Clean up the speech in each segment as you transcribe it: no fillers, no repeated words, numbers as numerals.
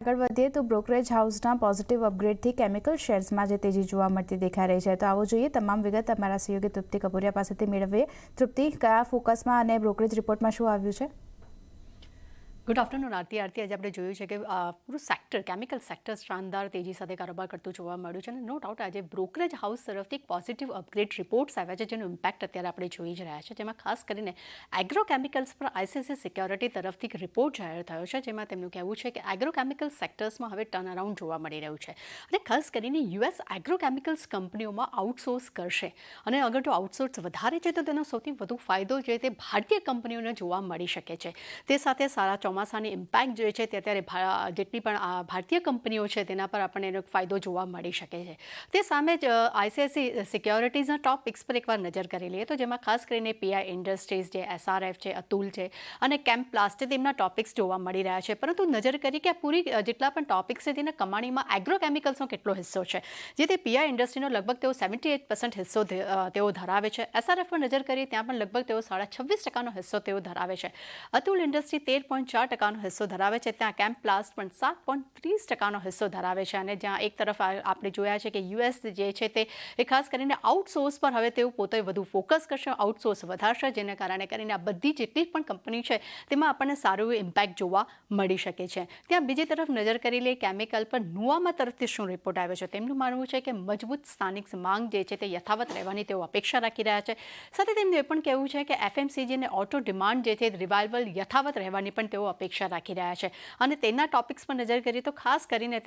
આગળ વધીએ તો બ્રોકરેજ હાઉસના પોઝિટિવ અપગ્રેડથી કેમિકલ શેર્સમાં જે તેજી જોવા મળતી દેખાઈ રહી છે. તો આવો જોઈએ તમામ વિગત અમારા સહયોગી તૃપ્તિ કપૂરિયા પાસેથી મેળવીએ. તૃપ્તિ, કયા ફોકસમાં અને બ્રોકરેજ રિપોર્ટમાં શું આવ્યું છે? ગુડ આફ્ટરનૂન આરતી. આજે આપણે જોયું છે કે પૂરું સેક્ટર કેમિકલ સેક્ટર શાનદાર તેજી સાથે કારોબાર કરતું જોવા મળ્યું છે અને નો ડાઉટ આજે બ્રોકરેજ હાઉસ તરફથી એક પોઝિટિવ અપગ્રેડ રિપોર્ટ્સ આવ્યા છે જેનું ઇમ્પેક્ટ અત્યારે આપણે જોઈ જ રહ્યા છે. જેમાં ખાસ કરીને એગ્રોકેમિકલ્સ પર આઈસીઆઈસીઆઈ સિક્યોરિટી તરફથી એક રિપોર્ટ જાહેર થયો છે જેમાં તેમનું કહેવું છે કે એગ્રોકેમિકલ સેક્ટર્સમાં હવે ટર્ન અરાઉન્ડ જોવા મળી રહ્યું છે અને ખાસ કરીને યુએસ એગ્રોકેમિકલ્સ કંપનીઓમાં આઉટસોર્સ કરશે અને અગર જો આઉટસોર્સ વધારે છે તો તેનો સૌથી વધુ ફાયદો જે તે ભારતીય કંપનીઓને જોવા મળી શકે છે. તે સાથે સારા ચોમાસાની ઇમ્પેક્ટ જે છે તે અત્યારે જેટલી પણ ભારતીય કંપનીઓ છે તેના પર આપણને એનો ફાયદો જોવા મળી શકે છે. તે સામે જ આઈસીઆઈસીઆઈ સિક્યોરિટીઝના ટોપ પિક્સ પર એકવાર નજર કરી લઈએ તો જેમાં ખાસ કરીને પીઆઈ ઇન્ડસ્ટ્રીઝ જે એસઆરએફ છે, અતુલ છે અને કેમ્પ પ્લાસ્ટ તેમના ટોપિક્સ જોવા મળી રહ્યા છે. પરંતુ નજર કરી કે આ પૂરી જેટલા પણ ટોપિક્સ છે તેના કમાણીમાં એગ્રોકેમિકલ્સનો કેટલો હિસ્સો છે, જે તે પીઆઈ ઇન્ડસ્ટ્રીનો લગભગ તેઓ 78% હિસ્સો તેઓ ધરાવે છે. એસઆરએફ પર નજર કરીએ ત્યાં પણ લગભગ તેઓ 26.5% હિસ્સો તેઓ ધરાવે છે. અતુલ ઇન્ડસ્ટ્રી 13.4% હિસ્સો ધરાવે છે. ત્યાં કેમ્પ પ્લાસ્ટ પણ 7.30% હિસ્સો ધરાવે છે અને જ્યાં એક તરફ આપણે જોયા છે કે યુએસ જે છે તે ખાસ કરીને આઉટસોર્સ પર હવે તેઓ પોતે વધુ ફોકસ કરશે, આઉટસોર્સ વધારશે, જેને કારણે કરીને આ બધી જેટલી પણ કંપની છે તેમાં આપણને સારું ઇમ્પેક્ટ જોવા મળી શકે છે. ત્યાં બીજી તરફ નજર કરી લઈએ કેમિકલ પર નુઆમા તરફથી શું રિપોર્ટ આવ્યો છે. તેમનું માનવું છે કે મજબૂત સ્થાનિક માંગ જે છે તે યથાવત રહેવાની તેઓ અપેક્ષા રાખી રહ્યા છે. સાથે તેમનું એ પણ કહેવું છે કે એફએમસીજી અને ઓટો ડિમાન્ડ જે છે રિવાઇવલ યથાવત રહેવાની પણ તેઓ અપેક્ષા રાખી રહ્યા છે. અને તેના ટોપિક્સ પર નજર કરીએ તો ખાસ કરીને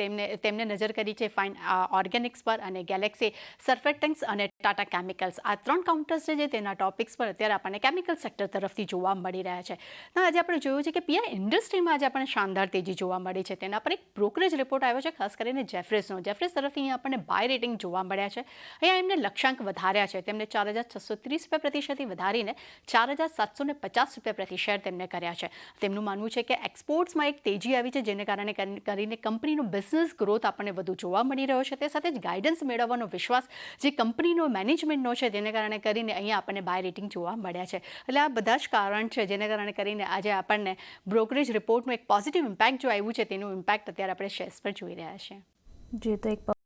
તેમને નજર કરી છે ફાઇન ઓર્ગેનિક્સ પર અને ગેલેક્સી સર્ફેક્ટન્ટ્સ અને ટાટા કેમિકલ્સ. આ 3 કાઉન્ટર્સ છે જે તેના ટોપિક્સ પર અત્યારે આપણને કેમિકલ સેક્ટર તરફથી જોવા મળી રહ્યા છે. આજે આપણે જોયું છે કે પીઆઈ ઇન્ડસ્ટ્રીમાં આજે આપણને શાનદાર તેજી જોવા મળી છે. તેના પર એક બ્રોકરેજ રિપોર્ટ આવ્યો છે ખાસ કરીને જેફ્રીઝનો. જેફ્રીઝ તરફથી અહીંયા આપણને બાય રેટિંગ જોવા મળ્યા છે. અહીંયા એમને લક્ષ્યાંક વધાર્યા છે. તેમને 4,630 રૂપિયા પ્રતિ શેરથી વધારીને 4,750 રૂપિયા પ્રતિ શેર તેમને કર્યા છે. તેમનું માનવું છે કે એક્સપોર્ટ્સમાં એક તેજી આવી છે જેને કારણે કરીને કંપનીનો બિઝનેસ ગ્રોથ આપણને વધુ જોવા મળી રહ્યો છે. તે સાથે જ ગાઈડન્સ મેળવવાનો વિશ્વાસ જે કંપનીનો મેનેજમેન્ટનો છે જેને કારણે કરીને અહીંયા આપણને બાય રેટિંગ જોવા મળ્યા છે. એટલે આ બધા જ કારણ છે જેને કારણે કરીને આજે આપણને બ્રોકરેજ રિપોર્ટનું એક પોઝિટિવ ઇમ્પેક્ટ જો આવ્યું છે તેનું ઇમ્પેક્ટ અત્યારે આપણે શેર્સ પર જોઈ રહ્યા છીએ. જે તો એક